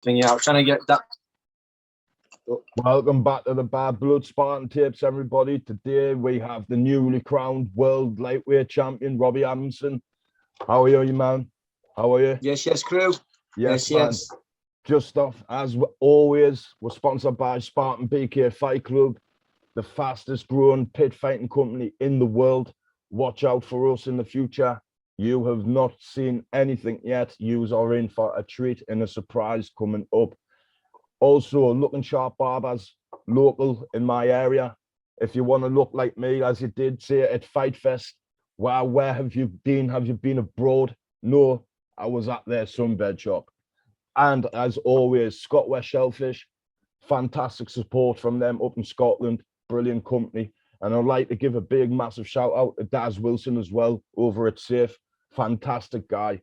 thing. Yeah, I was trying to get that. Welcome back to the Bad Blood Spartan Tapes, everybody. Today we have the newly crowned world lightweight champion, Robbie Adamson. How are you, man? How are you? Yes, crew. Yes, man. Yes. Just off, as always, we're sponsored by Spartan BK FightClub, the fastest growing pit fighting company in the world. Watch out for us in the future. You have not seen anything yet. You are in for a treat and a surprise coming up. Also, Looking Sharp Barbers, local in my area. If you want to look like me, as you did say at Fight Fest, wow, where have you been? Have you been abroad? No, I was at their sunbed shop. And as always, ScotWest Shellfish, fantastic support from them up in Scotland, brilliant company. And I'd like to give a big, massive shout out to Daz Wilson as well over at Safe. Fantastic guy,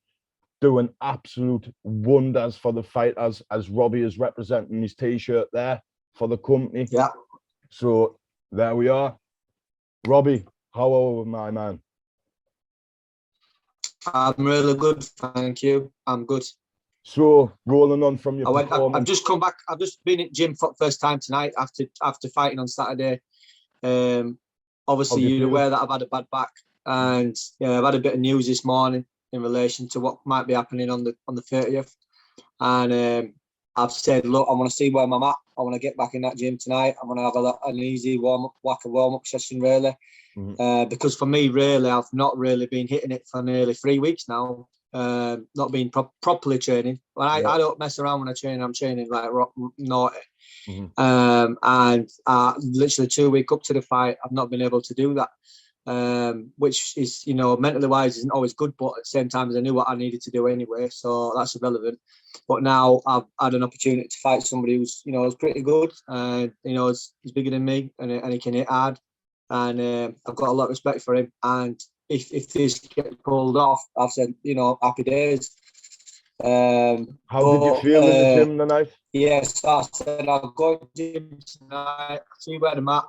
doing absolute wonders for the fighters, as Robbie is representing his T-shirt there for the company. Yeah. So there we are. Robbie, how are my man? I'm really good, thank you. I'm good. So rolling on from your performance. I've just come back. I've just been at gym for first time tonight after fighting on Saturday. Obviously, you're aware that I've had a bad back, and I've had a bit of news this morning in relation to what might be happening on the 30th. And I've said, look, I want to see where I'm at. I want to get back in that gym tonight. I'm going to have an easy warm-up session, really. Mm-hmm. Because for me, really, I've not really been hitting it for nearly 3 weeks now. Not been properly training. Well, I don't mess around when I train. I'm training like naughty. Mm-hmm. And literally 2 weeks up to the fight, I've not been able to do that. Which is, mentally wise isn't always good, but at the same time, I knew what I needed to do anyway, so that's irrelevant. But now I've had an opportunity to fight somebody who's, is pretty good, and he's bigger than me, and he can hit hard, and I've got a lot of respect for him. And if this gets pulled off, I've said, happy days. How did you feel in the gym tonight? Yes, I said I'll go to the gym tonight, see where I'm at.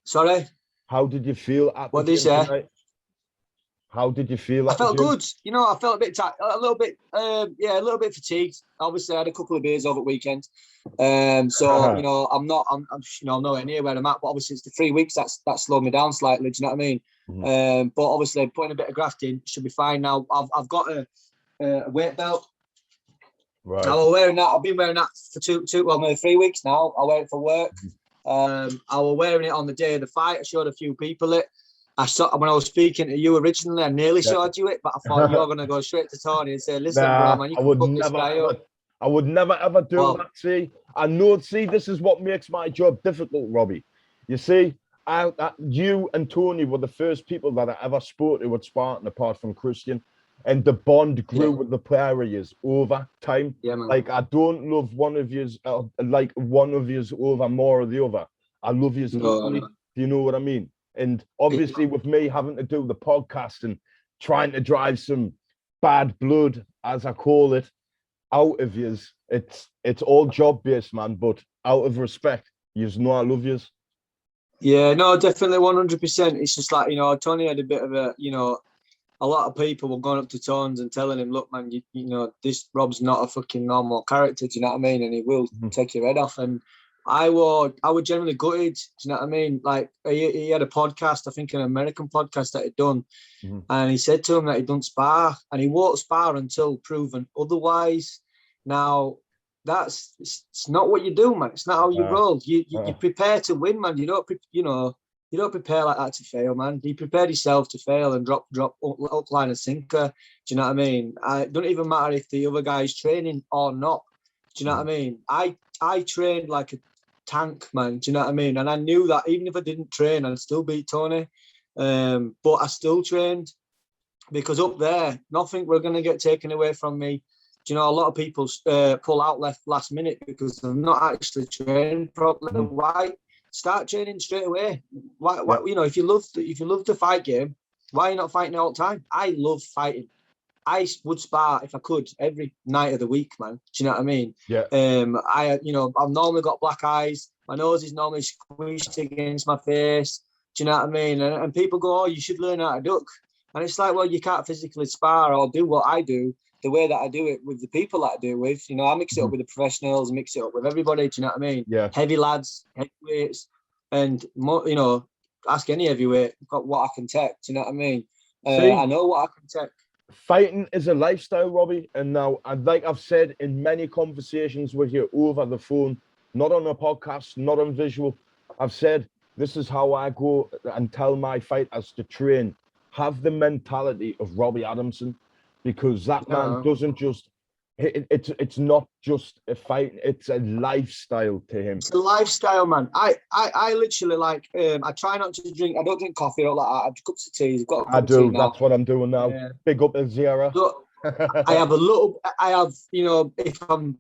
Sorry? How did you feel at the gym tonight? How did you feel? I felt good. I felt a bit a little bit fatigued. Obviously, I had a couple of beers over the weekend, I'm nowhere near where I'm at. But obviously, it's the 3 weeks that slowed me down slightly. Do you know what I mean? Mm-hmm. But obviously, putting a bit of graft in should be fine now. I've got a weight belt. Right. I was wearing that. I've been wearing that for maybe 3 weeks now. I wear it for work. I was wearing it on the day of the fight. I showed a few people it. When I was speaking to you originally, I nearly showed you it, but I thought you're going to go straight to Tony and say, listen, bro, man, you can fuck this guy up. I would never, ever do that, see. This is what makes my job difficult, Robbie. You see, you and Tony were the first people that I ever spoke to at Spartan, apart from Christian. And the bond grew with the pair of yous over time. Yeah, man. Like, I don't love one of yous, like one of yous over more of the other. I love yous equally. Do you know what I mean? And obviously with me having to do the podcast and trying to drive some bad blood, as I call it, out of yous, it's all job-based, man. But out of respect, yous know I love yous. Yeah, no, definitely 100%. It's just like, Tony had a bit of a lot of people were going up to Tones and telling him, look, man, this Rob's not a fucking normal character, do you know what I mean? And he will take your head off. And I was generally gutted, do you know what I mean? Like, he had a podcast, I think an American podcast that he'd done, and he said to him that he'd done spar, and he won't spar until proven otherwise. Now, it's not what you do, man. It's not how you roll. You prepare to win, man. You don't prepare like that to fail, man. You prepared yourself to fail and drop up line and sinker. Do you know what I mean? It doesn't even matter if the other guy's training or not. Do you know what I mean? I trained like a tank, man. Do you know what I mean? And I knew that even if I didn't train, I'd still beat Tony. But I still trained because up there, nothing were going to get taken away from me. Do you know, a lot of people pull out last minute because they're not actually trained properly. Why? Start training straight away. Why? If you love the fight game, why are you not fighting all the time? I love fighting. I would spar if I could every night of the week, man. Do you know what I mean? Yeah. I've normally got black eyes. My nose is normally squished against my face. Do you know what I mean? And people go, oh, you should learn how to duck. And it's like, well, you can't physically spar or do what I do the way that I do it with the people that I do it with. You know, I mix it up with the professionals, mix it up with everybody. Do you know what I mean? Yeah. Heavy lads, heavyweights, and more, you know, ask any heavyweight what I can take. Do you know what I mean? I know what I can take. Fighting is a lifestyle, Robbie. And now, like I've said in many conversations with you over the phone, not on a podcast, not on visual, I've said, this is how I go and tell my fighters to train. Have the mentality of Robbie Adamson, because that man doesn't just, it's not just a fight, it's a lifestyle to him. It's a lifestyle, man. I literally like, I try not to drink, I don't drink coffee or like that. I have cups of tea. Got a cup of tea now. That's what I'm doing now. Yeah. Big up Zara. So, I have, you know, if I'm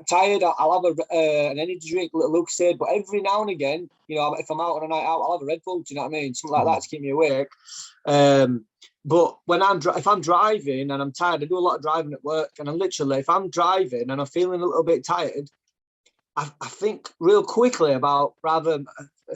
tired, I'll have an energy drink, a little Lucozade, but every now and again, you know, if I'm out on a night out, I'll have a Red Bull, do you know what I mean? Something like that to keep me awake. But when if I'm driving and I'm tired, I do a lot of driving at work, and if I'm driving and I'm feeling a little bit tired, I think real quickly about the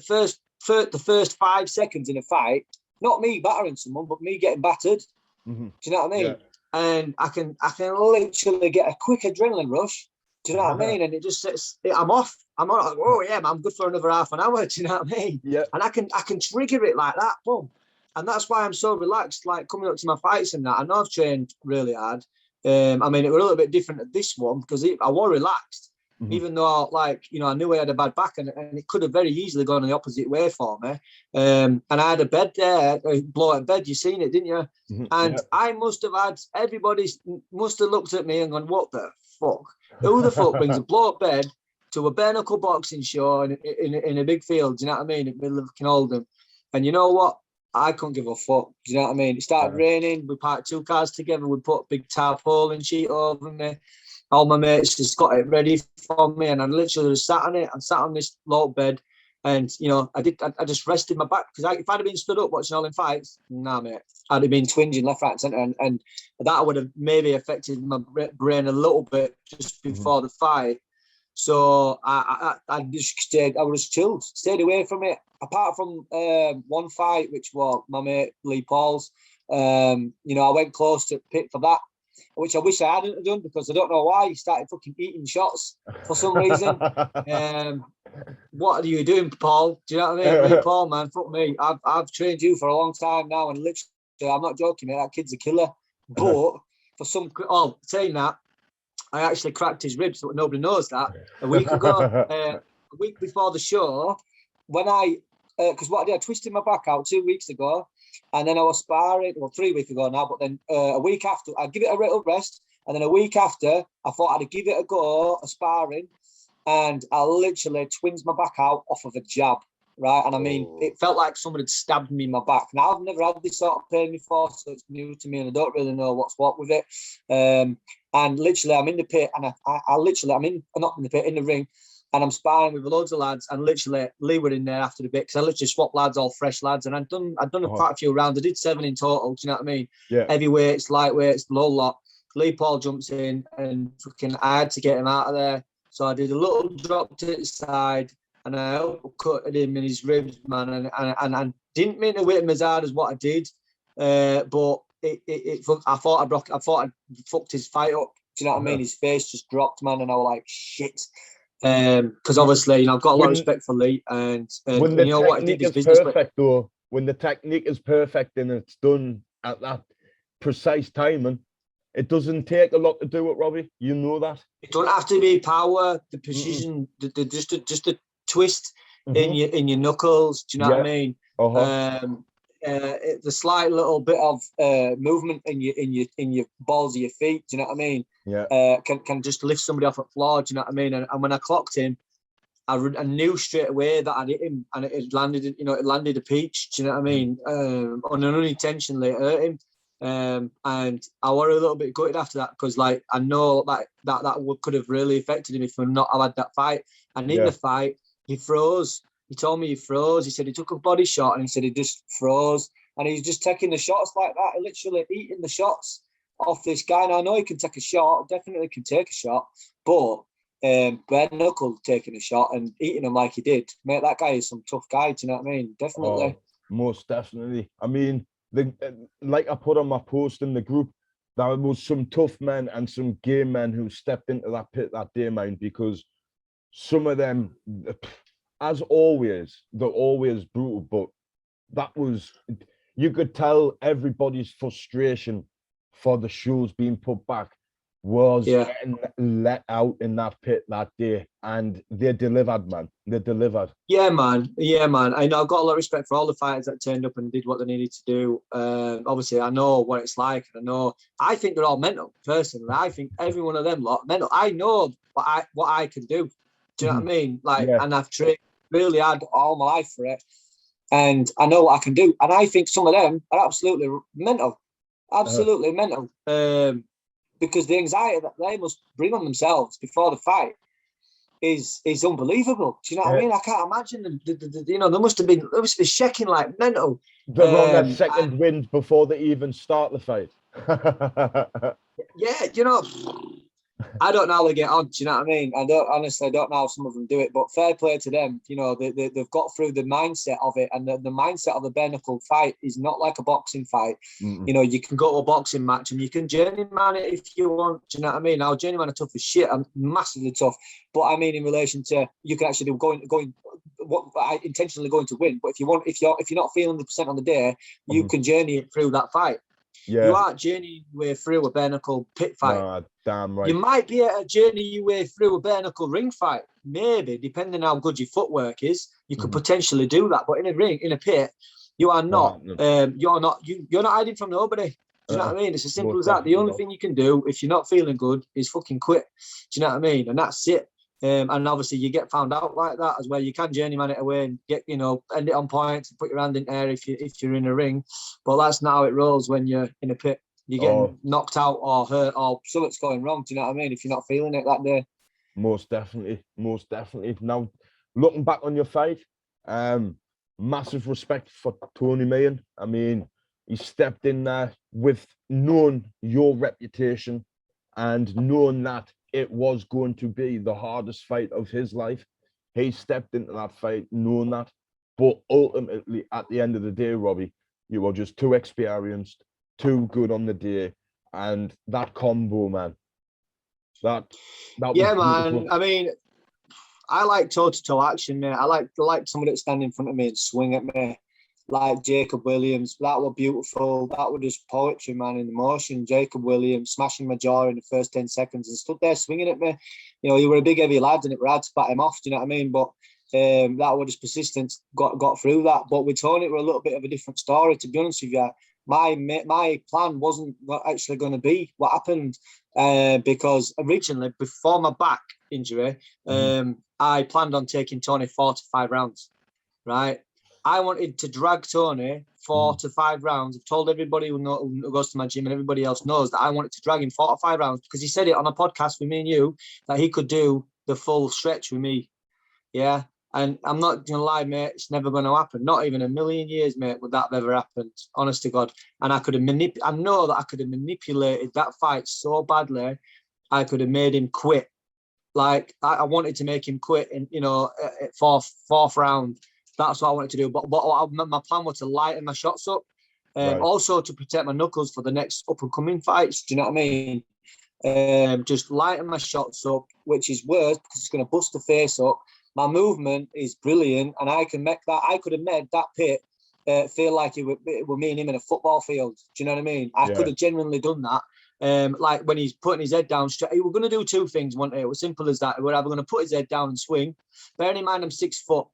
first 5 seconds in a fight, not me battering someone, but me getting battered. Do you know what I mean? Yeah. And I can literally get a quick adrenaline rush. Do you know what I mean? And it just sets. I'm off. I'm like, oh yeah, I'm good for another half an hour. Do you know what I mean? Yeah. And I can trigger it like that. Boom. And that's why I'm so relaxed. Like coming up to my fights and that. I know I've trained really hard. I mean, it was a little bit different at this one because I was relaxed. Even though, like, you know, I knew I had a bad back and it could have very easily gone the opposite way for me. And I had a bed there, a blowout bed. You seen it, didn't you? And I must have had, everybody must have looked at me and gone, what the fuck? Who the fuck brings a blowout bed to a bare knuckle boxing show in a big field? Do you know what I mean? In the middle of Oldham. And you know what? I couldn't give a fuck. Do you know what I mean? It started raining. We parked 2 cars together. We put a big tarpaulin sheet over me. All my mates just got it ready for me, and I literally just sat on it. I sat on this low bed, and you know, I just rested my back because if I'd have been stood up watching all them fights, nah, mate, I'd have been twinging left, right, and centre, and that would have maybe affected my brain a little bit just before the fight. So I just stayed. I was chilled, stayed away from it. Apart from one fight, which was my mate Lee Paul's. You know, I went close to pit for that, which I wish I hadn't done because I don't know why he started fucking eating shots for some reason. What are you doing, Paul? Do you know what I mean? Lee Paul, man, fuck me. I've trained you for a long time now, and literally, I'm not joking, mate. That kid's a killer. But for some, saying that, I actually cracked his ribs, but nobody knows that. A week ago, a week before the show, when because what I did, I twisted my back out 2 weeks ago. And then I was sparring, 3 weeks ago now, but then a week after, I'd give it a little rest. And then a week after, I thought I'd give it a go, a sparring. And I literally twins my back out off of a jab, right? And I mean, it felt like somebody had stabbed me in my back. Now, I've never had this sort of pain before, so it's new to me and I don't really know what's what with it. And literally, I'm in the pit and not in the pit, in the ring. And I'm sparring with loads of lads, and literally Lee were in there after the bit because I literally swapped lads, all fresh lads, and I'd done quite a few rounds. I did 7 in total. Do you know what I mean? Yeah. Heavyweights, lightweights, low lot. Lee Paul jumps in, and fucking I had to get him out of there. So I did a little drop to his side, and I uppercutted him in his ribs, man. And I didn't mean to hit him as hard as what I did, but I thought I fucked his fight up. Do you know what I mean? His face just dropped, man, and I was like, shit. Because obviously, you know, I've got a lot of respect for Lee, and when the you know what, he did his business. Perfect, though, when the technique is perfect and it's done at that precise timing, it doesn't take a lot to do it, Robbie. You know that. It don't have to be power, the precision, just a twist in your knuckles. Do you know what I mean? The slight little bit of movement in your balls of your feet. Do you know what I mean? Yeah. Can just lift somebody off the floor. Do you know what I mean? And when I clocked him, I knew straight away that I'd hit him, and it landed. You know, it landed a peach. Do you know what I mean? Unintentionally, it hurt him. And I was a little bit gutted after that because, like, I know that could have really affected him if we not had that fight. And in the fight, he froze. He told me he froze. He said he took a body shot and he said he just froze. And he's just taking the shots like that, literally eating the shots off this guy. And I know he can take a shot, definitely can take a shot, but bare knuckle taking a shot and eating him like he did, mate, that guy is some tough guy. Do you know what I mean? Definitely. Most definitely. I mean, like I put on my post in the group, there was some tough men and some game men who stepped into that pit that day, man, because some of them, as always, they're always brutal, but that was, you could tell everybody's frustration for the shows being put back was getting let out in that pit that day, and they delivered, man. They delivered. Yeah, man. Yeah, man. I know. I've got a lot of respect for all the fighters that turned up and did what they needed to do. Obviously, I know what it's like. I think they're all mental. Personally, I think every one of them lot mental. I know what I can do. Do you know what I mean? Like, and I've trained really hard all my life for it, and I know what I can do. And I think some of them are absolutely mental, absolutely mental. Because the anxiety that they must bring on themselves before the fight is unbelievable. Do you know what I mean? I can't imagine them. They must be shaking like mental. They're on their second wind before they even start the fight. Yeah, I don't know how they get on. Do you know what I mean? I don't know how some of them do it, but fair play to them. They've got through the mindset of it, and the mindset of the bare knuckle fight is not like a boxing fight. You can go to a boxing match and you can journeyman it if you want. Do you know what I mean? Now, journeyman are tough as shit. I'm massively tough, but I mean in relation to you can actually do going. What I intentionally going to win, but if you're not feeling the % on the day, you can journey it through that fight. You aren't journeying your way through a bare knuckle pit fight. Nah, damn right. You might be able to journey your way through a bare knuckle ring fight, maybe, depending on how good your footwork is. You could potentially do that, but in a ring, in a pit, you are not. You're not hiding from nobody. Do you know what I mean? It's as simple as that. The only thing you can do if you're not feeling good is fucking quit. Do you know what I mean? And that's it. And obviously you get found out like that as well. You can journeyman it away and get, end it on points and put your hand in air if you're in a ring. But that's not how it rolls when you're in a pit. You're getting knocked out or hurt or something's going wrong. Do you know what I mean? If you're not feeling it that day. Most definitely. Now, looking back on your fight, massive respect for Tony Meehan. I mean, he stepped in there with knowing your reputation and knowing that it was going to be the hardest fight of his life. He stepped into that fight knowing that. But ultimately, at the end of the day, Robbie, you were just too experienced, too good on the day. And that combo, man. That yeah, was man. beautiful. I mean, I like toe-to-toe action, mate. I like somebody to stand in front of me and swing at me. Like Jacob Williams, that were beautiful. That was just poetry, man, in the motion. Jacob Williams smashing my jaw in the first 10 seconds and stood there swinging at me. You were a big, heavy lad and it were hard to bat him off, do you know what I mean? But that was just persistence, got through that. But with Tony, it were a little bit of a different story, to be honest with you. My plan wasn't actually going to be what happened because originally, before my back injury, I planned on taking Tony 4 to 5 rounds, right? I wanted to drag Tony 4 to 5 rounds. I've told everybody who goes to my gym and everybody else knows that I wanted to drag him 4 to 5 rounds because he said it on a podcast with me and you that he could do the full stretch with me. Yeah. And I'm not going to lie, mate, it's never going to happen. Not even a million years, mate, would that have ever happened. Honest to God. And I know that I could have manipulated that fight so badly, I could have made him quit. Like, I wanted to make him quit in, at fourth round. That's what I wanted to do. But my plan was to lighten my shots up. Also to protect my knuckles for the next up-and-coming fights. Do you know what I mean? Just lighten my shots up, which is worse because it's going to bust the face up. My movement is brilliant, and I can make that. I could have made that pit feel like it were me and him in a football field. Do you know what I mean? I could have genuinely done that. Like when he's putting his head down, he was going to do 2 things, wasn't it? It was simple as that. We're either going to put his head down and swing. Bearing in mind, I'm 6 foot.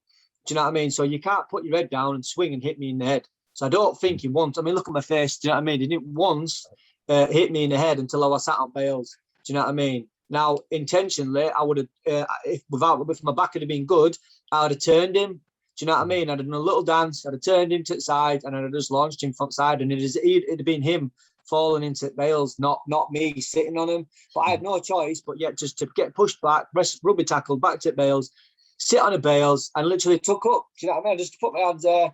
Do you know what I mean? So you can't put your head down and swing and hit me in the head. So I don't think he once. I mean, look at my face. Do you know what I mean? He didn't once hit me in the head until I was sat on bales. Do you know what I mean? Now, intentionally, I would have, if my back had been good, I would have turned him. Do you know what I mean? I'd have done a little dance. I'd have turned him to the side and I'd have just launched him front side. And it'd have been him falling into bales, not me sitting on him. But I had no choice but yet just to get pushed back, rugby tackle, back to bales, sit on the bales and literally took up. Do you know what I mean? Just put my hands there.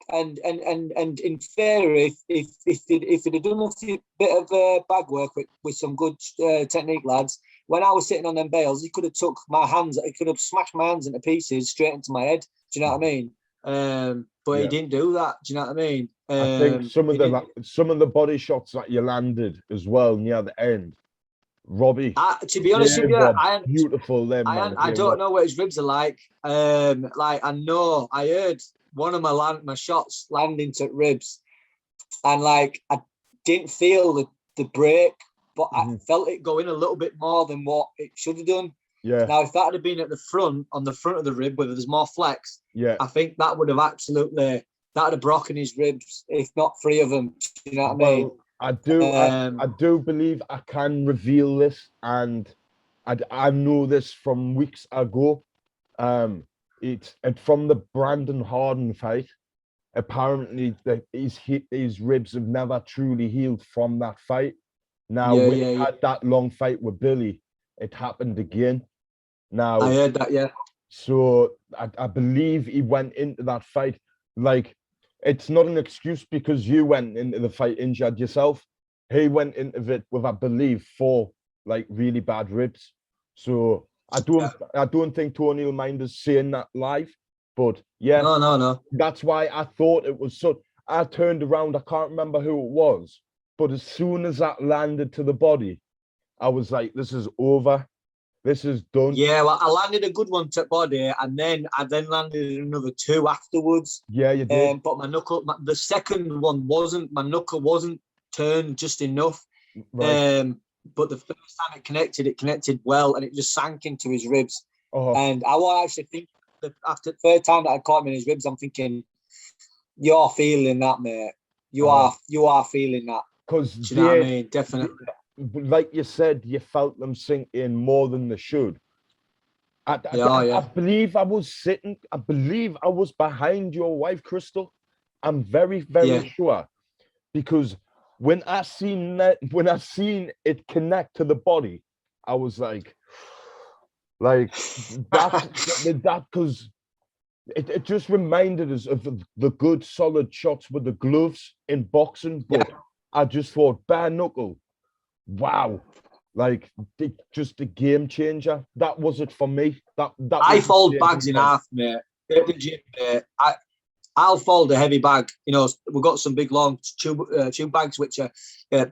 And in theory, if it had done a bit of bag work with some good technique, lads, when I was sitting on them bales, he could have took my hands, he could have smashed my hands into pieces straight into my head. Do you know what I mean? But he didn't do that. Do you know what I mean? I think some of the body shots that you landed as well near the end, Robbie. To be honest with you, beautiful. I don't know what his ribs are like. I know I heard one of my shots landing to ribs, and like I didn't feel the break, but I felt it go in a little bit more than what it should have done. Yeah. Now, if that had been at the front, on the front of the rib, where there's more flex, I think that would have that would have broken his ribs, if not 3 of them. Do you know what I mean? I do believe I can reveal this, and I know this from weeks ago. It's from the Brandon Harden fight. Apparently, his ribs have never truly healed from that fight. Now, when he had that long fight with Billy, it happened again. Now, I heard that, yeah. So I believe he went into that fight like, it's not an excuse because you went into the fight injured yourself. He went into it with, I believe, 4 like really bad ribs. So I don't think Tony will mind us saying that live, but yeah, no. That's why I thought it was so. I turned around. I can't remember who it was, but as soon as that landed to the body, I was like, "This is over. This is done." Yeah, well, I landed a good one to body, and then I landed another 2 afterwards. Yeah, you did. But my knuckle, the second one wasn't. My knuckle wasn't turned just enough. Right. But the first time it connected well, and it just sank into his ribs. Oh. And I was actually thinking that after the third time that I caught him in his ribs, I'm thinking, "You're feeling that, mate. You are feeling that." Because you know what I mean? Definitely. Like you said, you felt them sink in more than they should. I believe I was behind your wife, Crystal. I'm very, very sure, because when I seen it connect to the body, I was like that because it just reminded us of the good solid shots with the gloves in boxing. But I just thought bare knuckle. Wow, like just a game changer. That was it for me. That I fold bags in half, mate. At the gym, mate. I'll fold a heavy bag. You know, we've got some big long tube bags which are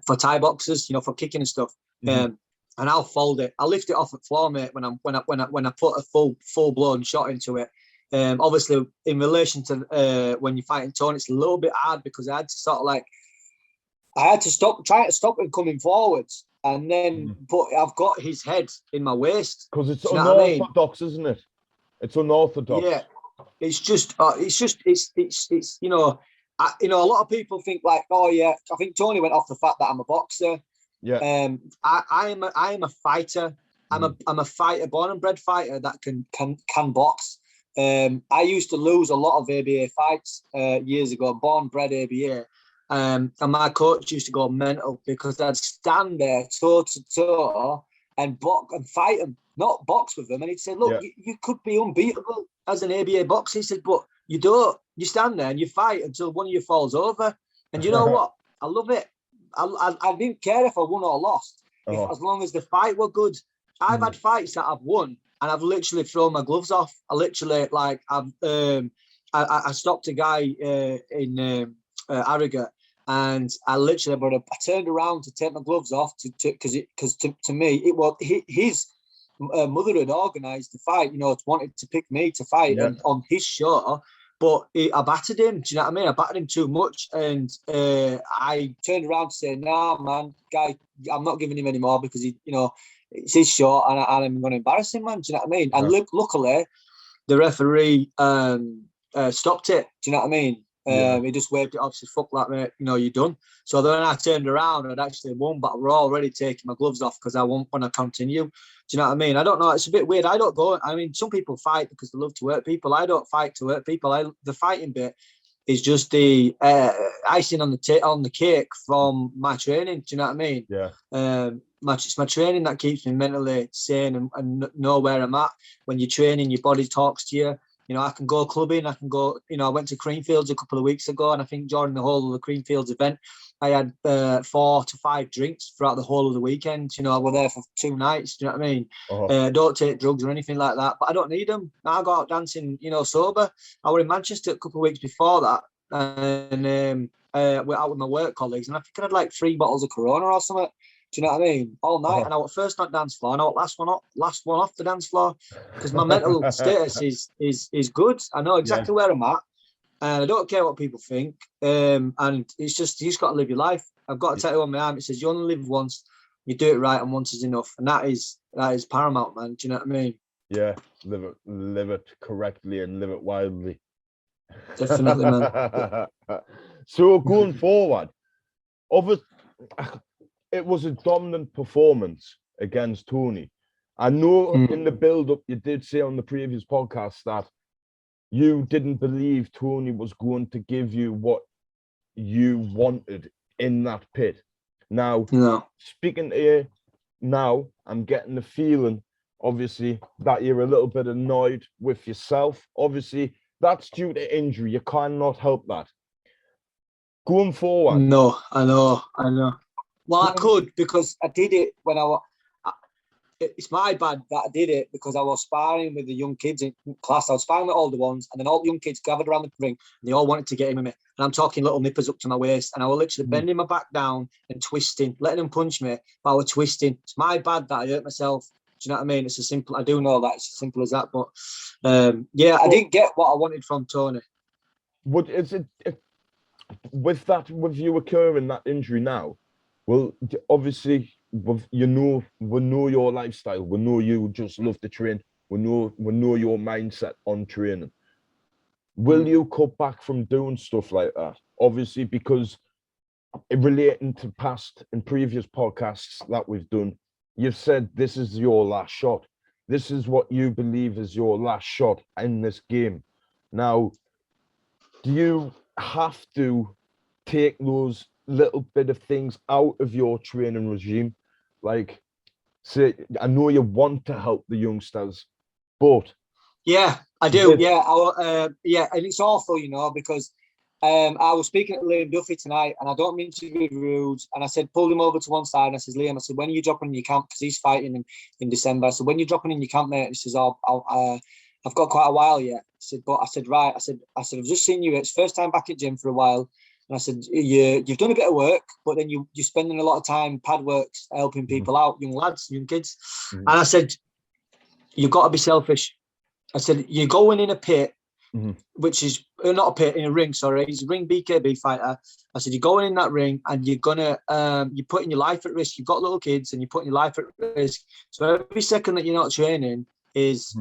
for Thai boxers. You know, for kicking and stuff. And I'll fold it. I'll lift it off the floor, mate. When I put a full blown shot into it. Obviously, in relation to when you're fighting Tony, it's a little bit hard because I had to try to stop him coming forwards, and then I've got his head in my waist because it's unorthodox, isn't it? It's unorthodox. Yeah, it's just you know, a lot of people think like, oh yeah, I think Tony went off the fact that I'm a boxer. Yeah. I'm a fighter. I'm a fighter, born and bred fighter that can box. I used to lose a lot of ABA fights years ago, born bred ABA. And my coach used to go mental because I'd stand there toe to toe and fight him, not box with him. And he'd say, "Look, you could be unbeatable as an ABA boxer." He said, "But you don't. You stand there and you fight until one of you falls over." And you know what? I love it. I didn't care if I won or lost, as long as the fight were good. I've had fights that I've won and I've literally thrown my gloves off. I literally I stopped a guy in Harrogate. And I turned around to take my gloves off because to me it was his mother had organised the fight. You know, wanted to pick me to fight on his show, but I battered him. Do you know what I mean? I battered him too much, and I turned around to say, "Nah, man, guy, I'm not giving him any more because it's his show, and I'm going to embarrass him, man." Do you know what I mean? And luckily, the referee stopped it. Do you know what I mean? He just waved it off, said, "Fuck that, mate, you're done." So then I turned around, I'd actually won, but we're already taking my gloves off because I won't want to continue. Do you know what I mean? I don't know, it's a bit weird. I don't go, some people fight because they love to hurt people. I don't fight to hurt people. The fighting bit is just the icing on the cake from my training. Do you know what I mean? Yeah. It's my training that keeps me mentally sane and know where I'm at. When you're training, your body talks to you. You know, I can go clubbing, I can go, you know, I went to Creamfields a couple of weeks ago, and I think during the whole of the Creamfields event, I had 4 to 5 drinks throughout the whole of the weekend. You know, I was there for 2 nights, do you know what I mean? Don't take drugs or anything like that, but I don't need them. Now I go out dancing, you know, sober. I was in Manchester a couple of weeks before that, and we're out with my work colleagues, and I think I had like 3 bottles of Corona or something. Do you know what I mean? All night, and I was first on dance floor, and I was last one off the dance floor, because my mental status is good. I know exactly where I'm at, and I don't care what people think. And it's just, you just got to live your life. I've got a tattoo on my arm. It says, "You only live once. You do it right, and once is enough." And that is paramount, man. Do you know what I mean? Yeah, live it correctly and live it wildly. Definitely, man. So going forward, it was a dominant performance against Tony. I know in the build-up you did say on the previous podcast that you didn't believe Tony was going to give you what you wanted in that pit. Now, speaking to you now, I'm getting the feeling, obviously, that you're a little bit annoyed with yourself. Obviously, that's due to injury. You cannot help that. Going forward. No, I know. Well, I could, because I did it when it's my bad that I did it, because I was sparring with the young kids in class. I was sparring with older ones, and then all the young kids gathered around the ring, and they all wanted to get in with me. And I'm talking little nippers up to my waist, and I was literally bending my back down and twisting, letting them punch me, but I was twisting. It's my bad that I hurt myself. Do you know what I mean? It's as simple. I do know that it's as simple as that. But I didn't get what I wanted from Tony. What is it with you occurring that injury now? Well, obviously, we know your lifestyle. We know you just love to train. We know your mindset on training. Will you cut back from doing stuff like that? Obviously, because relating to past and previous podcasts that we've done, you've said this is your last shot. This is what you believe is your last shot in this game. Now, do you have to take those little bit of things out of your training regime? Like, say, I know you want to help the youngsters, but yeah, I do. And it's awful, you know, because I was speaking to Liam Duffy tonight, and I don't mean to be rude. And I said, pulled him over to one side, and I said, Liam, I said, when are you dropping in your camp? Because he's fighting in December. So when you're dropping in your camp, mate? And he says, I've got quite a while yet. I said, but I said, right. I said, I've just seen you. It's first time back at gym for a while. And I said, you've done a bit of work, but then you're spending a lot of time pad works, helping people out, young lads, young kids. And I said, you've got to be selfish. I said, you're going in a pit, which is not a pit, in a ring, sorry. He's a ring BKB fighter. I said, you're going in that ring, and you're putting your life at risk. You've got little kids, and you're putting your life at risk. So every second that you're not training is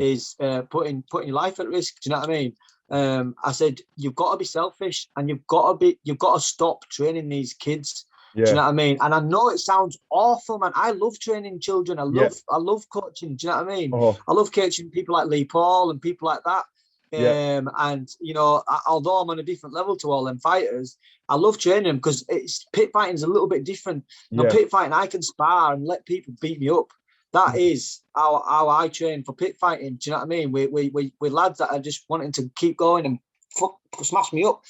putting your life at risk. Do you know what I mean? I said, you've got to be selfish, and you've got to stop training these kids. Yeah. Do you know what I mean? And I know it sounds awful, man. I love training children. I love coaching. Do you know what I mean? I love coaching people like Lee Paul and people like that. And you know, although I'm on a different level to all them fighters, I love training them, because pit fighting is a little bit different. You know, pit fighting, I can spar and let people beat me up. That is how I train for pit fighting. Do you know what I mean? We're lads that are just wanting to keep going and smash me up.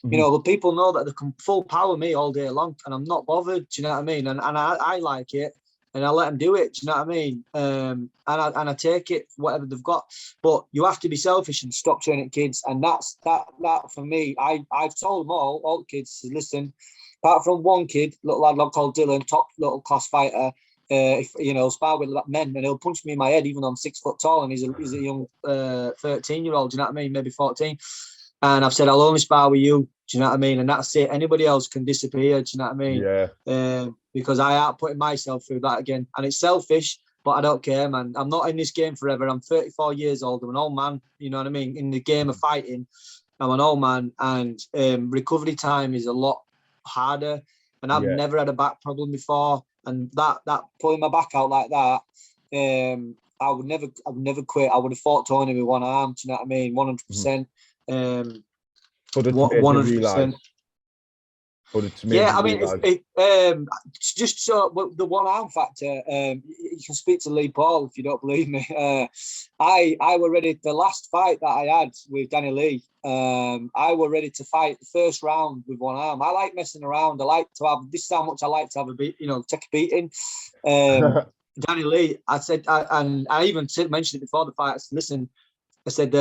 You know, the people know that they can full power me all day long, and I'm not bothered. Do you know what I mean? And I like it, and I let them do it. Do you know what I mean? And I take it, whatever they've got. But you have to be selfish and stop training kids. And that for me, I've told them all the kids, listen, apart from one kid, little lad called Dylan, top little class fighter. If you know, spar with men, and he'll punch me in my head, even though I'm 6 foot tall, and he's a young 13-year-old. Do you know what I mean? Maybe 14. And I've said, I'll only spar with you. Do you know what I mean? And that's it. Anybody else can disappear. Do you know what I mean? Yeah. Because I am putting myself through that again, and it's selfish, but I don't care, man. I'm not in this game forever. I'm 34 years old. I'm an old man. You know what I mean? In the game of fighting, I'm an old man, and recovery time is a lot harder. And I've never had a back problem before. And that pulling my back out like that, I would never quit. I would have fought Tony with one arm. Do you know what I mean? 100%. But it's 100%. But it's made Yeah, you I mean, realise. just so the one arm factor. You can speak to Lee Paul if you don't believe me. I were ready. The last fight that I had with Danny Lee, I were ready to fight the first round with one arm. I like messing around. I like to have. This is how much I like to have a beat. Take a beating. Danny Lee, I said, and I even mentioned it before the fight. I said, listen, I said,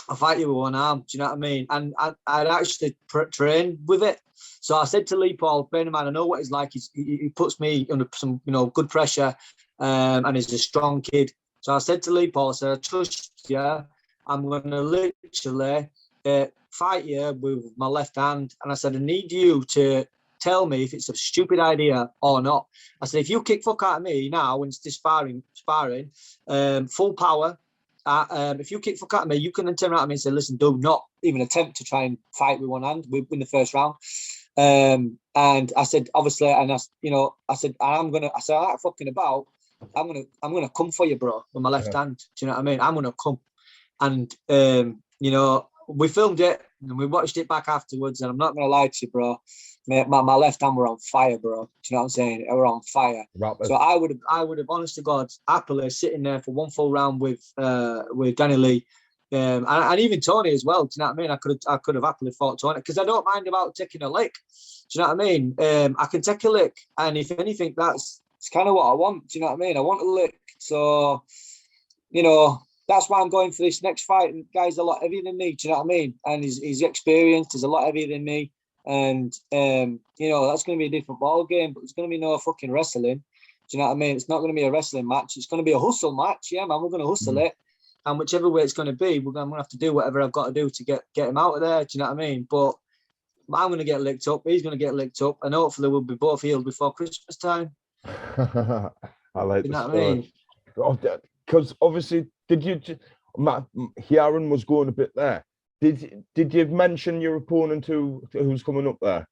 I'll fight you with one arm. Do you know what I mean? And I'd actually trained with it. So I said to Lee Paul, bearing in mind, I know what he's like. He puts me under some, good pressure, and he's a strong kid. So I said to Lee Paul, I said, I trust you. I'm going to literally fight you with my left hand. And I said, I need you to tell me if it's a stupid idea or not. I said, if you kick fuck out of me now when it's just sparring, full power, if you kick fuck out of me, you can then turn around to me and say, listen, do not even attempt to try and fight with one hand. We win the first round. And I said, obviously, and I said, I'm not fucking about. I'm gonna come for you, bro, with my left hand. Do you know what I mean? I'm gonna come. And we filmed it and we watched it back afterwards. And I'm not gonna lie to you, bro. My left hand were on fire, bro. Do you know what I'm saying? It were on fire. So I would have, honest to God, happily sitting there for one full round with Danny Lee, and even Tony as well. Do you know what I mean? I could have happily fought Tony because I don't mind about taking a lick. Do you know what I mean? I can take a lick, and if anything, it's kind of what I want. Do you know what I mean? I want a lick. So, that's why I'm going for this next fight. And guy's a lot heavier than me. Do you know what I mean? And he's experienced. He's a lot heavier than me. And, that's going to be a different ball game, but it's going to be no fucking wrestling. Do you know what I mean? It's not going to be a wrestling match. It's going to be a hustle match. Yeah, man, we're going to hustle it. And whichever way it's going to be, I'm going to have to do whatever I've got to do to get him out of there. Do you know what I mean? But I'm going to get licked up. He's going to get licked up. And hopefully we'll be both healed before Christmas time. I like you the know story. what I mean? Because obviously, Hiaron was going a bit there. Did you mention your opponent who's coming up there?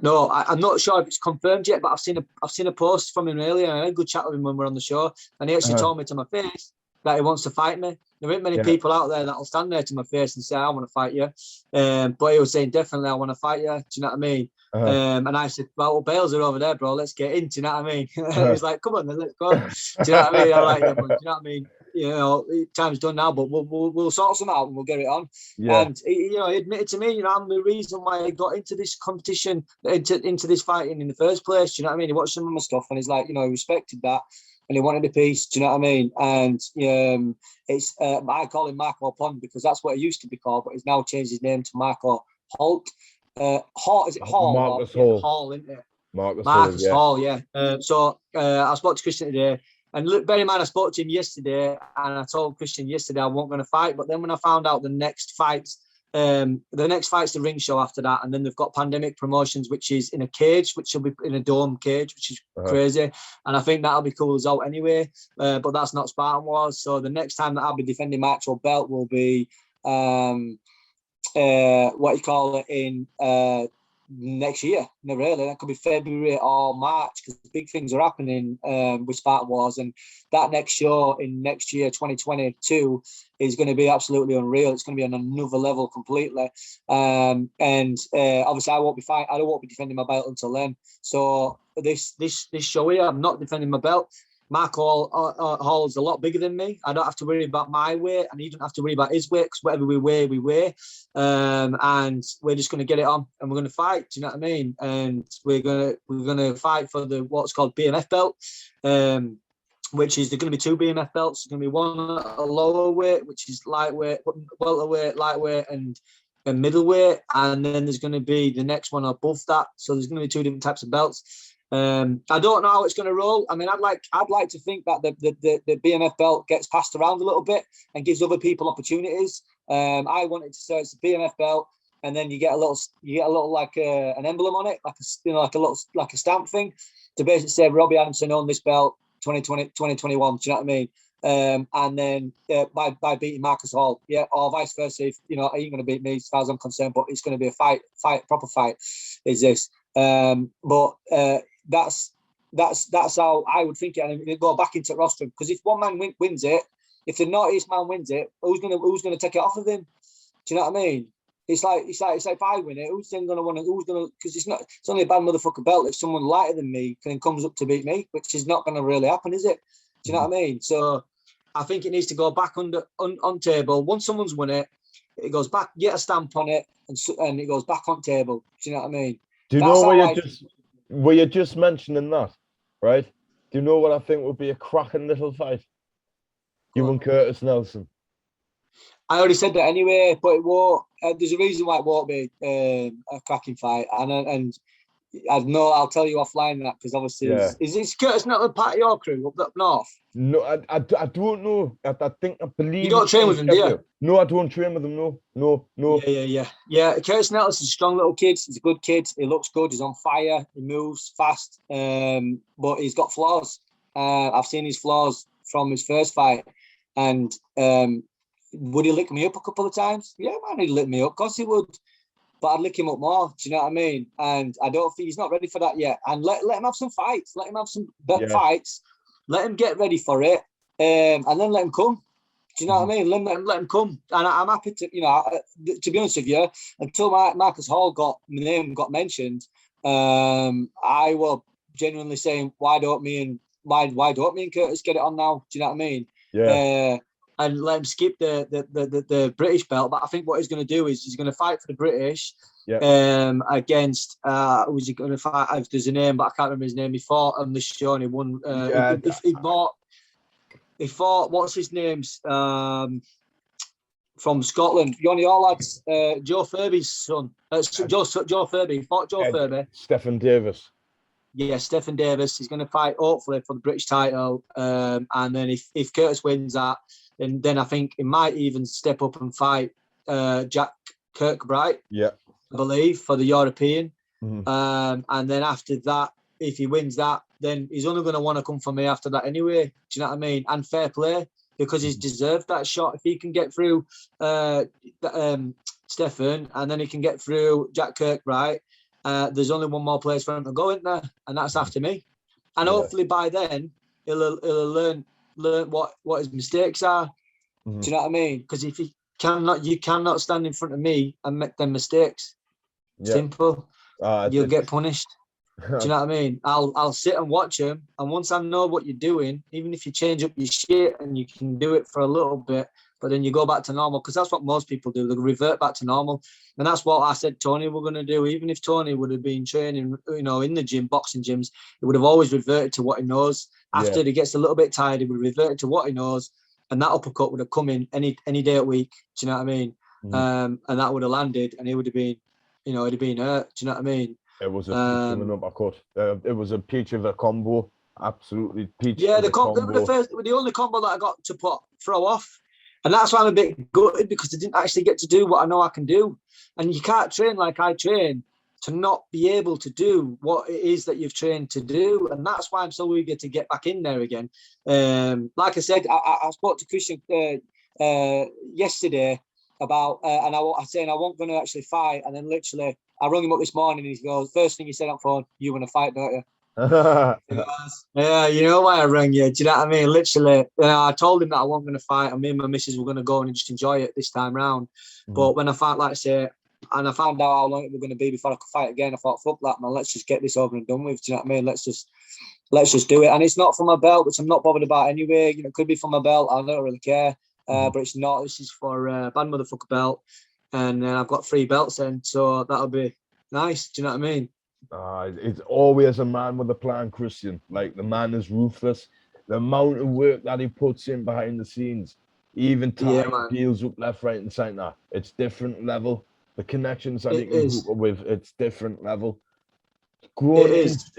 No, I'm not sure if it's confirmed yet, but I've seen a post from him earlier. And I had a good chat with him when we were on the show, and he actually told me to my face that he wants to fight me. There ain't many people out there that'll stand there to my face and say, I want to fight you. But he was saying, definitely, I want to fight you. Do you know what I mean? And I said, well, Bales are over there, bro. Let's get in. Do you know what I mean? He was like, come on, then, let's go. Do you know what I mean? I'm like, yeah, but, do you know what I mean? Time's done now, but we'll sort some out and we'll get it on. Yeah. And he admitted to me, I'm the reason why he got into this competition, into this fighting in the first place. Do you know what I mean? He watched some of my stuff and he's like, he respected that. And he wanted a piece, do you know what I mean? And it's I call him Marco Pond because that's what he used to be called, but he's now changed his name to Marco Holt. Hall, is it Hall? Marcus Hall. Hall, isn't it? Marcus Hall, yeah. So I spoke to Christian today, and look, bear in mind I spoke to him yesterday, and I told Christian yesterday I wasn't going to fight, but then when I found out the next fight's the ring show after that, and then they've got Pandemic Promotions, which is in a cage, which will be in a dome cage, which is crazy, and I think that'll be cool as well anyway. But that's not Spartan Wars, so the next time that I'll be defending my actual belt will be in next year. No, really, that could be February or March because big things are happening with Spartan Wars, and that next show in next year 2022 is going to be absolutely unreal. It's going to be on another level completely, and obviously I don't want to be defending my belt until then. So this show here, I'm not defending my belt. Mark Hall is a lot bigger than me. I don't have to worry about my weight, and he doesn't have to worry about his weight because whatever we weigh. And we're just going to get it on, and we're going to fight. Do you know what I mean? And we're gonna fight for the what's called BMF belt, which is there's going to be two BMF belts. There's going to be one at a lower weight, which is lightweight, welterweight, lightweight, and middleweight, and then there's going to be the next one above that. So there's going to be two different types of belts. I don't know how it's going to roll. I mean, I'd like to think that the BMF belt gets passed around a little bit and gives other people opportunities. I wanted to say it's a BMF belt, and then you get a little like an emblem on it, like a stamp thing, to basically say Robbie Adamson owned this belt 2020, 2021. Do you know what I mean? And then by beating Marcus Hall, or vice versa. If he ain't going to beat me as far as I'm concerned, but it's going to be a proper fight. Is this? But that's how I would think it, and it go back into rostrum, because if one man wins it, if the naughtiest man wins it, who's gonna take it off of him? Do you know what I mean? It's like if I win it, who's then gonna want to? Who's gonna? Because it's only a bad motherfucker belt if someone lighter than me comes up to beat me, which is not gonna really happen, is it? Do you know what I mean? So I think it needs to go back on table. Once someone's won it, it goes back, get a stamp on it, and it goes back on table. Do you know what I mean? Do you know where you're just mentioning that, right? Do you know what I think would be a cracking little fight? You and Curtis Nelson. I already said that anyway, but it won't. There's a reason why it won't be a cracking fight, and I know I'll tell you offline that because obviously, is Curtis not a part of your crew up north? No, I don't know. I believe you don't train with him, do you? No, I don't train with him. No. Yeah. Curtis Nelson's a strong little kid. He's a good kid. He looks good. He's on fire. He moves fast. But he's got flaws. I've seen his flaws from his first fight, and would he lick me up a couple of times? Yeah, man, he'd lick me up. Of course he would. But I'd lick him up more. Do you know what I mean? And I don't think he's not ready for that yet. And let him have some fights. Let him have some fights. Let him get ready for it. And then let him come. Do you know what I mean? Let him come. And I'm happy to, to be honest with you, until Marcus Hall my name got mentioned, I was genuinely saying, why don't me and Curtis get it on now? Do you know what I mean? Yeah. And let him skip the British belt. But I think what he's going to do is he's going to fight for the British against, was he going to fight? There's a name, but I can't remember his name. He fought on the show and he won. He fought, what's his name's from Scotland? One of your lads, Joe Furby's son. Joe Furby. He fought Joe Furby. Stephen Davis. Yeah, Stephen Davis. He's going to fight, hopefully, for the British title. And then if Curtis wins that, then I think he might even step up and fight Jack Kirkbride. Yeah, I believe, for the European. Mm-hmm. And then after that, if he wins that, then he's only going to want to come for me after that anyway. Do you know what I mean? And fair play, because he's deserved that shot. If he can get through Stephen and then he can get through Jack Kirkbride, there's only one more place for him to go, isn't there? And that's after me. And hopefully by then he'll learn what his mistakes are. Mm-hmm. Do you know what I mean? Because if you cannot stand in front of me and make them mistakes. Yeah. Simple. You'll get punished. Do you know what I mean? I'll sit and watch him, and once I know what you're doing, even if you change up your shit and you can do it for a little bit, but then you go back to normal, because that's what most people do. They revert back to normal, and that's what I said Tony we're going to do. Even if Tony would have been training, in the gym, boxing gyms, he would have always reverted to what he knows. After he gets a little bit tired, he would revert to what he knows, and that uppercut would have come in any day of the week. Do you know what I mean? Mm. And that would have landed, and he would have been, he'd have been hurt. Do you know what I mean? It was a peach of an uppercut. It was a peach of a combo. Absolutely peach. Yeah, the only combo that I got to throw off. And that's why I'm a bit gutted, because I didn't actually get to do what I know I can do. And you can't train like I train to not be able to do what it is that you've trained to do. And that's why I'm so eager to get back in there again. Like I said, I spoke to Christian yesterday about, and I was saying I wasn't going to actually fight. And then literally, I rung him up this morning and he goes, first thing he said on phone, you want to fight, don't you? Goes, yeah, you know why I rang you. Do you know what I mean? Literally, I told him that I wasn't going to fight, and me and my missus were going to go and just enjoy it this time round. But when I found, like I say, and I found out how long it was going to be before I could fight again, I thought, fuck that, man, let's just get this over and done with. Do you know what I mean? Let's just do it. And it's not for my belt, which I'm not bothered about anyway. It could be for my belt. I don't really care. But it's not. This is for bad motherfucker belt. And I've got 3 belts then, so that'll be nice. Do you know what I mean? It's always a man with a plan, Christian. Like, the man is ruthless. The amount of work that he puts in behind the scenes, even tying deals up left, right, and centre. It's different level. The connections that he can hook up with, it's different level. It's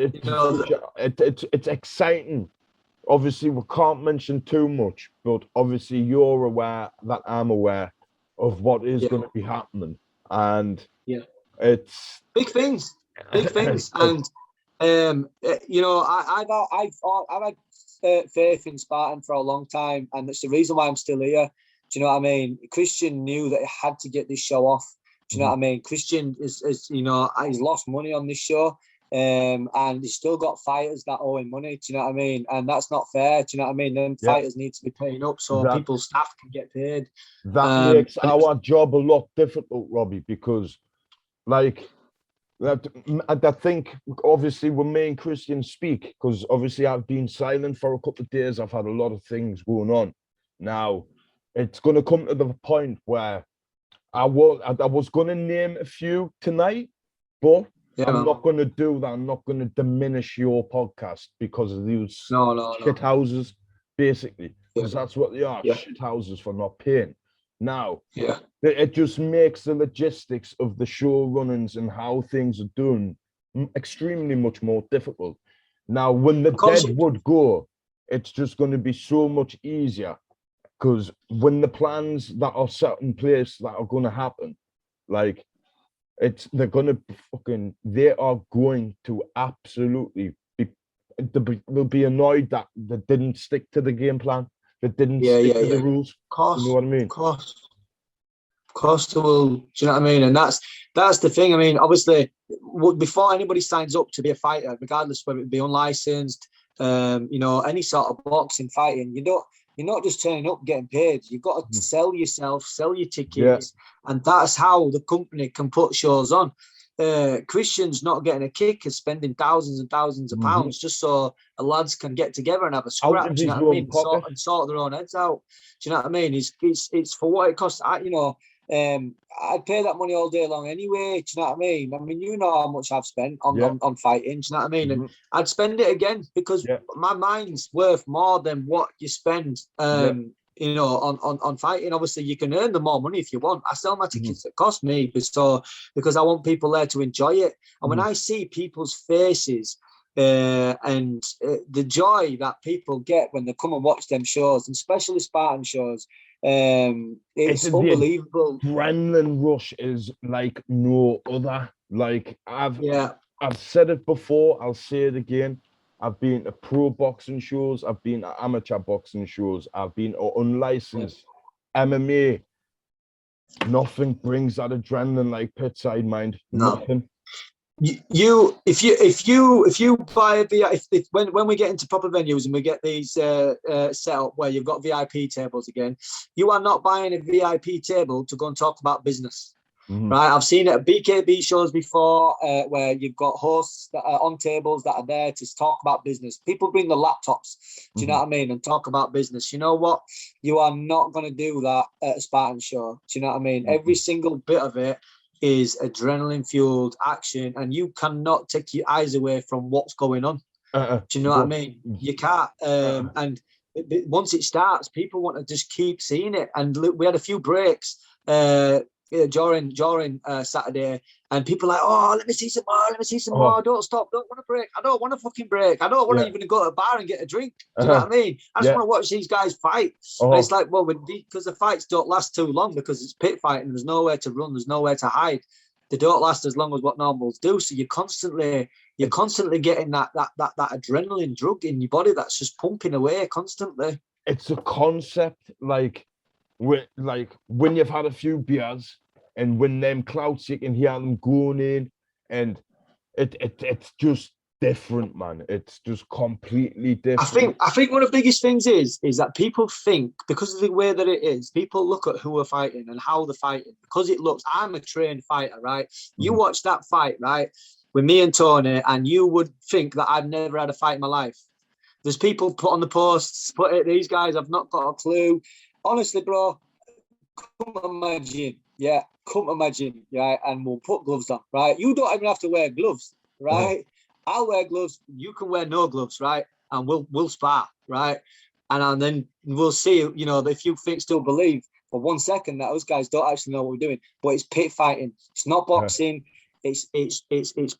exciting. Obviously, we can't mention too much, but obviously you're aware that I'm aware of what is going to be happening, and it's big things. And I've had faith in Spartan for a long time, and that's the reason why I'm still here. Do you know what I mean? Christian knew that he had to get this show off. Do you know what I mean? Christian is he's lost money on this show. and he's still got fighters that owe him money. Do you know what I mean? And that's not fair. Do you know what I mean? Then fighters need to be paying up so people's staff can get paid. That makes our job a lot difficult, Robbie, because like I think obviously when me and Christian speak, because obviously I've been silent for a couple of days. I've had a lot of things going on. Now it's going to come to the point where I was going to name a few tonight, but I'm not going to do that. I'm not going to diminish your podcast because of these shit houses, basically, because that's what they are, shit houses for not paying. Now, it just makes the logistics of the show runnings and how things are done extremely much more difficult. Now, when the dead would go, it's just going to be so much easier, because when the plans that are set in place that are going to happen, like they are going to absolutely they'll be annoyed that they didn't stick to the game plan. They didn't stick to the rules. Of course, you know what I mean? Of course they will. Do you know what I mean? And that's the thing. I mean, obviously, before anybody signs up to be a fighter, regardless whether it be unlicensed, any sort of boxing, fighting, you're not just turning up getting paid. You've got to sell yourself, sell your tickets, and that's how the company can put shows on. Christian's not getting a kick of spending thousands and thousands of pounds just so the lads can get together and have a scrap. Do you know what I mean? And sort their own heads out. Do you know what I mean? It's for what it costs. I'd pay that money all day long anyway. Do you know what I mean? I mean, you know how much I've spent on fighting. Do you know what I mean? And I'd spend it again because my mind's worth more than what you spend. On fighting. Obviously, you can earn the more money if you want. I sell my tickets that cost me because I want people there to enjoy it. And when I see people's faces and the joy that people get when they come and watch them shows, and especially Spartan shows, it's unbelievable. The adrenaline rush is like no other. Like I've said it before, I'll say it again. I've been to pro boxing shows. I've been to amateur boxing shows. I've been to unlicensed MMA. Nothing brings that adrenaline like pitside, mind. Nothing. If you buy a VIP, when we get into proper venues and we get these set up where you've got VIP tables again, you are not buying a VIP table to go and talk about business. Right, I've seen it at BKB shows before where you've got hosts that are on tables that are there to talk about business. People bring the laptops, do you know what I mean, and talk about business. You know what? You are not going to do that at a Spartan show. Do you know what I mean? Every single bit of it is adrenaline-fueled action, and you cannot take your eyes away from what's going on. Do you know what I mean? You can't. And once it starts, people want to just keep seeing it. And look, we had a few breaks during Saturday, and people are like, oh, let me see some more, don't stop, don't want to break, I don't want to fucking break, I don't want to even go to a bar and get a drink. Do you know what I mean? I just want to watch these guys fight. And it's like, well, because the fights don't last too long, because it's pit fighting, there's nowhere to run, there's nowhere to hide, they don't last as long as what normals do. So you're constantly getting that adrenaline drug in your body that's just pumping away constantly. It's a concept like when you've had a few beers and when them clouds, you can hear them going in, and it's just different, man. It's just completely different. I think one of the biggest things is that people think, because of the way that it is, people look at who are fighting and how they're fighting, because it looks, I'm a trained fighter, right? You watch that fight, right, with me and Tony, and you would think that I've never had a fight in my life. There's people put on the posts, these guys have not got a clue. Honestly, bro, come imagine, right? And we'll put gloves on, right? You don't even have to wear gloves, right? I'll wear gloves. You can wear no gloves, right? And we'll spar, right? And then we'll see, if you still believe for 1 second that those guys don't actually know what we're doing. But it's pit fighting. It's not boxing. It's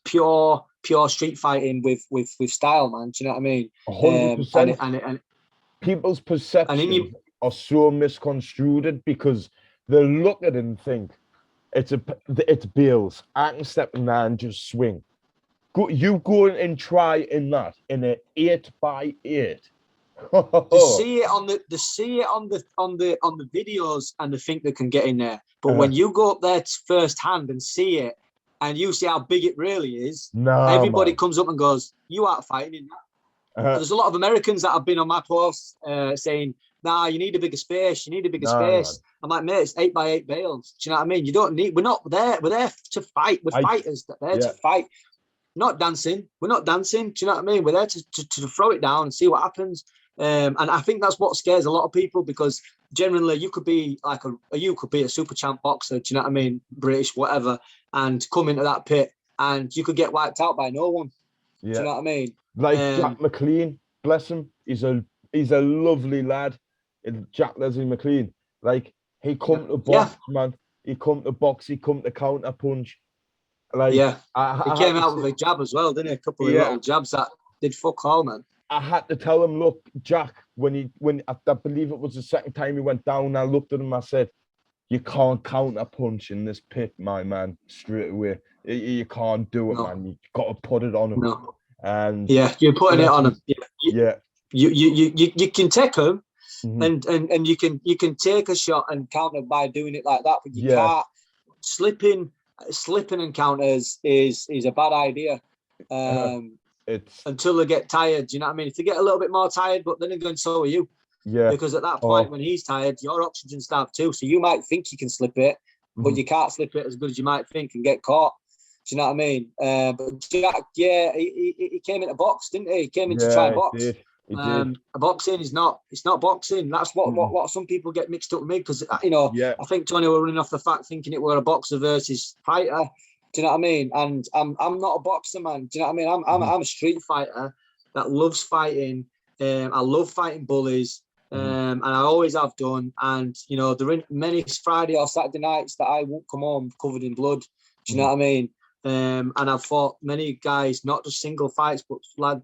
pure street fighting with style, man. Do you know what I mean? 100%. And people's perceptions are so misconstrued because they look at it and think it's bills. I can step in there and just swing. You go and try in that in an 8x8. They see it on the videos and they think they can get in there. But when you go up there firsthand and see it, and you see how big it really is, No, everybody man. comes up and goes, "You aren't fighting in that." There's a lot of Americans that have been on my posts saying, "Nah, you need a bigger space. You need a bigger space." I'm like, mate, it's 8x8 bales. Do you know what I mean? You don't need. We're not there. We're there to fight. We're fighters. They're there to fight. Not dancing. We're not dancing. Do you know what I mean? We're there to throw it down and see what happens. And I think that's what scares a lot of people, because generally you could be like you could be a super champ boxer. Do you know what I mean? British, whatever, and come into that pit and you could get wiped out by no one. Do you know what I mean? Like Jack McLean, bless him. He's a lovely lad. Jack Leslie McLean. Like, he come to box, man. He come to box. He come to counter punch. Like, he came out with a jab as well, didn't he? A couple of little jabs that did fuck all, man. I had to tell him, look, Jack, when I believe it was the second time he went down, I looked at him, I said, you can't counter punch in this pit, my man, straight away. You can't do it, man. You got to put it on him. No. And you're putting it on him. You can take him, and you can take a shot and counter by doing it like that, but you can't. Slipping and counters is a bad idea. It's until they get tired. Do you know what I mean? If they get a little bit more tired, but then again, so are you. Yeah. Because at that point, when he's tired, your oxygen's starved too. So you might think you can slip it, but you can't slip it as good as you might think and get caught. Do you know what I mean? But Jack, he came into box, didn't he? He came in to try and box. He did. Boxing is not. It's not boxing. That's what some people get mixed up with me, because I think Tony were running off the fact thinking it were a boxer versus fighter. Do you know what I mean? And I'm not a boxer, man. Do you know what I mean? I'm a street fighter that loves fighting. I love fighting bullies, and I always have done. And there are many Friday or Saturday nights that I won't come home covered in blood. Do you know what I mean? And I've fought many guys, not just single fights, but I've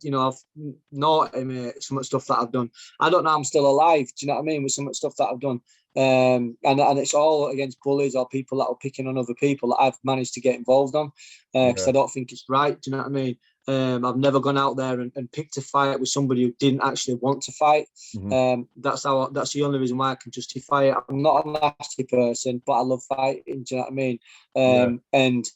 naughty some of the stuff that I've done. I don't know I'm still alive. Do you know what I mean? With some of the stuff that I've done. And it's all against bullies or people that are picking on other people that I've managed to get involved on, because I don't think it's right. Do you know what I mean? I've never gone out there and picked a fight with somebody who didn't actually want to fight. That's the only reason why I can justify it. I'm not a nasty person, but I love fighting. Do you know what I mean? And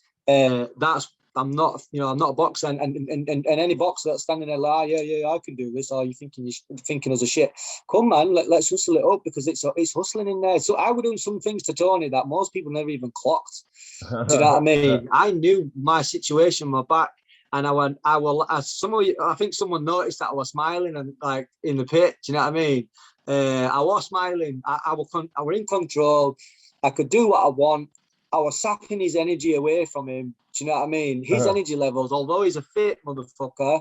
I'm not a boxer, and any boxer that's standing there like, I can do this, or you're thinking us a shit. Come man, let's hustle it up, because it's hustling in there. So I was doing some things to Tony that most people never even clocked. Do you know what I mean? I knew my situation, my back, and I think someone noticed that I was smiling and like in the pit. Do you know what I mean? I was smiling. I was in control. I could do what I want. I was sapping his energy away from him. Do you know what I mean? His energy levels, although he's a fit motherfucker,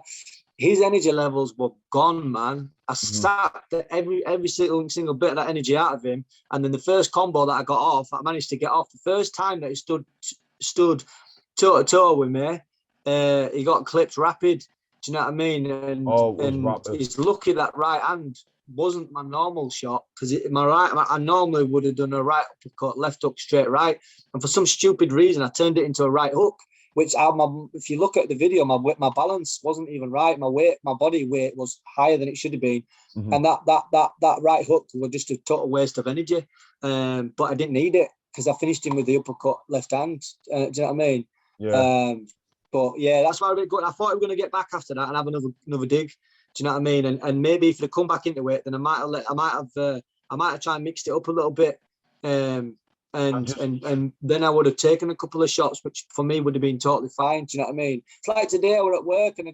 his energy levels were gone, man. I sapped every single bit of that energy out of him. And then the first combo that I got off, I managed to get off. The first time that he stood toe to toe with me, he got clipped rapid. Do you know what I mean? And he's lucky that right hand wasn't my normal shot, because I normally would have done a right uppercut, left hook, straight right, and for some stupid reason I turned it into a right hook, which if you look at the video, my balance wasn't even right. My body weight was higher than it should have been, and that right hook was just a total waste of energy. But I didn't need it, because I finished him with the uppercut left hand. Do you know what I mean? Yeah. But yeah, that's why I did good. I thought we were going to get back after that and have another dig. Do you know what I mean? And maybe if they come back into it, then I might have tried and mixed it up a little bit, and then I would have taken a couple of shots, which for me would have been totally fine. Do you know what I mean? It's like today I was at work and a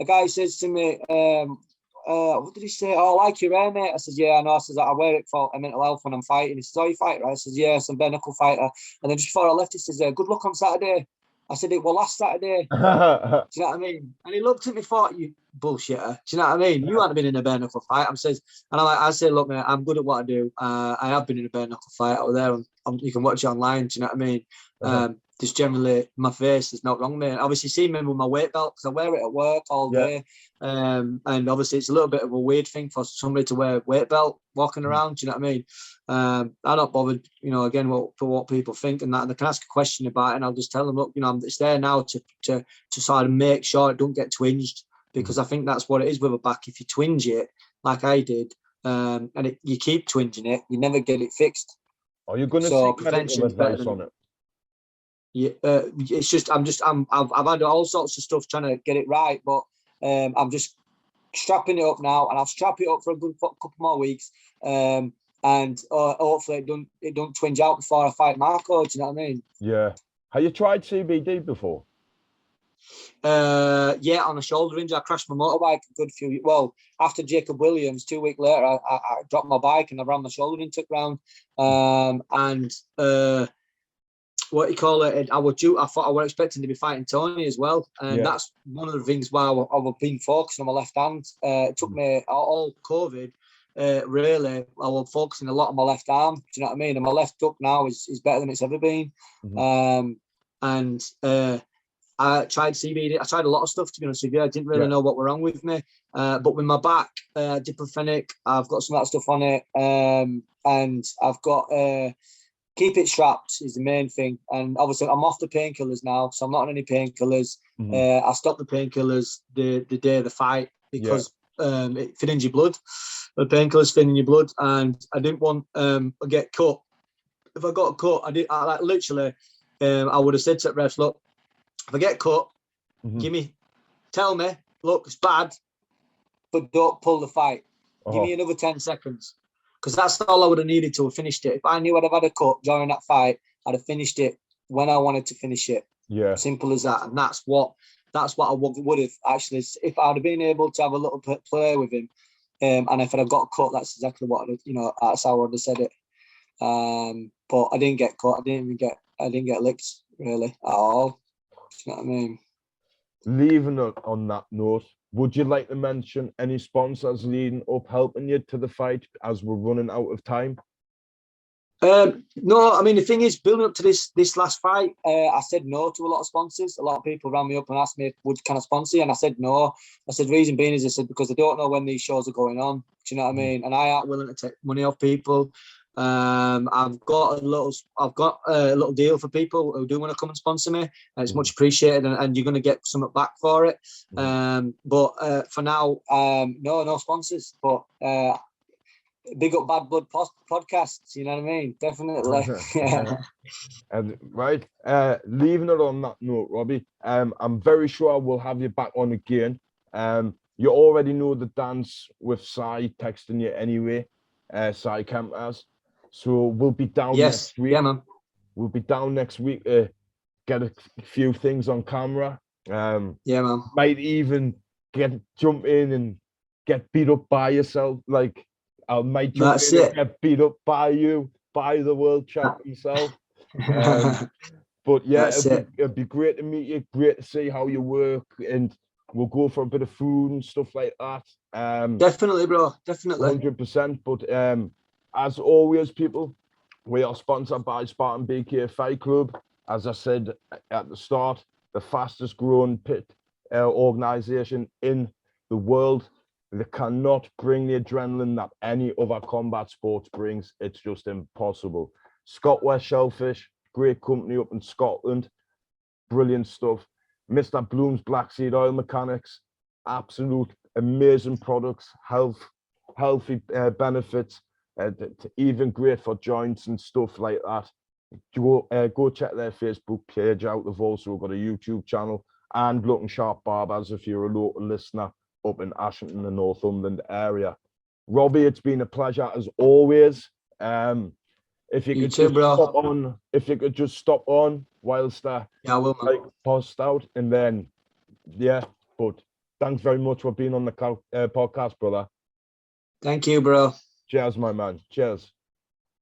guy says to me, what did he say? Oh, I like your hair, mate. I says, yeah, I know. I says, I wear it for mental health when I'm fighting. He says, oh, you fight, right? I says, yeah, I'm a bare knuckle fighter. And then just before I left, he says, good luck on Saturday. I said, it was last Saturday. Do you know what I mean? And he looked at me, thought, you bullshitter. Do you know what I mean? You haven't been in a bare knuckle fight. I say, look, mate, I'm good at what I do. I have been in a bare knuckle fight out there. You can watch it online. Do you know what I mean? Just generally, my face is not wrong, mate. Obviously, see me with my weight belt, because I wear it at work all day. And obviously, it's a little bit of a weird thing for somebody to wear a weight belt walking around. Do you know what I mean? I'm not bothered, again, for what people think and that. And they can ask a question about it, and I'll just tell them, look, it's there now to sort of make sure it don't get twinged, because I think that's what it is with a back. If you twinge it, like I did, and you keep twinging it, you never get it fixed. Are you going to seek medical advice on it? Yeah, it's just I've had all sorts of stuff trying to get it right, but I'm just strapping it up now, and I'll strap it up for a good couple more weeks, and hopefully it don't twinge out before I fight Marco. Do you know what I mean? Yeah. Have you tried CBD before? Yeah, on a shoulder injury. I crashed my motorbike a good few. Well, after Jacob Williams, 2 weeks later, I dropped my bike and I ran my shoulder and took round. What you call it? I thought I was expecting to be fighting Tony as well, and that's one of the things why I've been focusing on my left hand. It took me all COVID. Really, I was focusing a lot on my left arm. Do you know what I mean? And my left hook now is better than it's ever been. I tried CBD. I tried a lot of stuff, to be honest with you. I didn't really know what was wrong with me. But with my back, diprophetic, I've got some of that stuff on it. And I've got keep it strapped is the main thing. And obviously, I'm off the painkillers now, so I'm not on any painkillers. I stopped the painkillers the day of the fight because it thins your blood. The painkillers thin your blood, and I didn't want to get cut. If I got cut, I would have said to the refs, look, if I get cut, tell me, look, it's bad, but don't pull the fight. Give me another 10 seconds. Because that's all I would have needed to have finished it. If I knew I'd have had a cut during that fight, I'd have finished it when I wanted to finish it. Yeah. Simple as that. And that's what I would have actually, if I'd have been able to have a little play with him, and if I'd have got cut, that's exactly what that's how I would have said it. But I didn't get cut. I didn't get licked really at all. You know what I mean? Leaving it on that note, would you like to mention any sponsors leading up, helping you to the fight as we're running out of time? No, I mean, the thing is, building up to this last fight, I said no to a lot of sponsors. A lot of people rang me up and asked me, can I sponsor you? And I said no. I said, reason being is, I said, because I don't know when these shows are going on. Do you know what I mean? And I aren't willing to take money off people. I've got a little deal for people who do want to come and sponsor me, and it's much appreciated, and you're going to get something back for it. But for now, no sponsors. But big up Bad Blood Podcasts, you know what I mean? Definitely. And right, leaving it on that note, Robbie, I'm very sure we'll have you back on again. You already know the dance with Sai texting you anyway, Sai Kempaz. So we'll be down next week. Yeah, man. We'll be down next week to get a few things on camera. Yeah, man. Might even jump in and get beat up by yourself. Like, I might jump in and get beat up by you, by the world champ himself. But yeah, it'd be great to meet you. Great to see how you work, and we'll go for a bit of food and stuff like that. Definitely, bro. Definitely. 100%. But as always, people, we are sponsored by Spartan BK FightClub. As I said at the start, the fastest growing pit organization in the world. They cannot bring the adrenaline that any other combat sports brings. It's just impossible. ScotWest Shellfish, great company up in Scotland. Brilliant stuff. Mr. Bloom's Black Seed Oil Mechanics, absolute amazing products, healthy benefits, even great for joints and stuff like that. Go check their Facebook page out. They've also got a YouTube channel, and Looking Sharp Barbers if you're a local listener up in Ashington, the Northumberland area. Robbie, it's been a pleasure as always. If you could just stop on whilst I will post out, and then but thanks very much for being on the podcast, brother. Thank you, bro. Cheers, my man. Cheers.